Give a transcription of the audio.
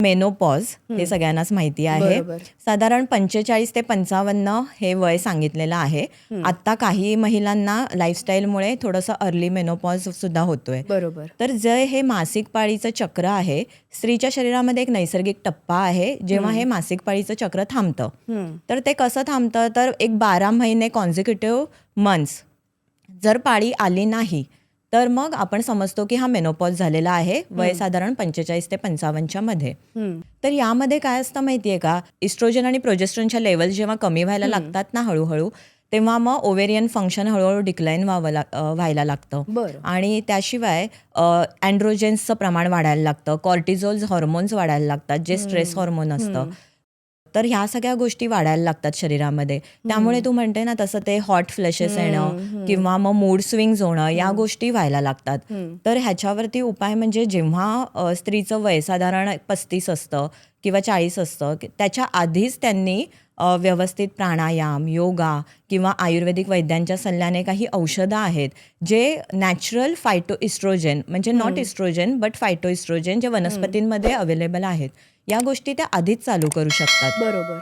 Menopause हे सगळ्यांनाच माहिती आहे. बरोबर. साधारण 45 ते 55 हे वय सांगितलेलं आहे. आता काही महिलांना लाईफस्टाईलमुळे थोडंसं अर्ली मेनोपॉज सुद्धा होतोय. बरोबर. तर जे हे मासिक पाळीचं चक्र आहे, स्त्रीच्या शरीरामध्ये एक नैसर्गिक टप्पा आहे जेव्हा हे मासिक पाळीचं चक्र थांबतं. तर ते कसं थांबतं, तर एक 12 महिने कॉन्झिक्युटिव्ह मंथ्स जर पाळी आली नाही तर मग आपण समजतो की हा मेनोपॉज झालेला आहे, वय साधारण 45 ते 55च्या मध्ये. तर यामध्ये काय असतं माहितीये का, इस्ट्रोजन आणि प्रोजेस्ट्रॉनच्या लेवल जेव्हा कमी व्हायला लागतात ना हळूहळू, तेव्हा मग ओव्हेरियन फंक्शन हळूहळू डिक्लाईन व्हायला लागतं. बरं. आणि त्याशिवाय अँड्रोजेन्सचं प्रमाण वाढायला लागतं, कॉर्टिझोल हॉर्मोन्स वाढायला लागतात, जे स्ट्रेस हॉर्मोन असतं. तर ह्या सगळ्या गोष्टी वाढायला लागतात शरीरामध्ये. त्यामुळे तू म्हणते ना तसं ते हॉट फ्लॅशेस येणं किंवा मग मूड स्विंग्स होणं, या गोष्टी व्हायला लागतात. तर ह्याच्यावरती उपाय म्हणजे जेव्हा स्त्रीचं वय साधारण 35 असतं किंवा 40 असतं, त्याच्या आधीच त्यांनी व्यवस्थित प्राणायाम, योगा किंवा आयुर्वेदिक वैद्यांच्या सल्ल्याने काही औषधं आहेत जे नॅचरल फायटो इस्ट्रोजेन, म्हणजे not oestrogen but phyto oestrogen, जे वनस्पतींमध्ये अवेलेबल आहेत, या गोष्टी त्या आधीच चालू करू शकतात. बरोबर.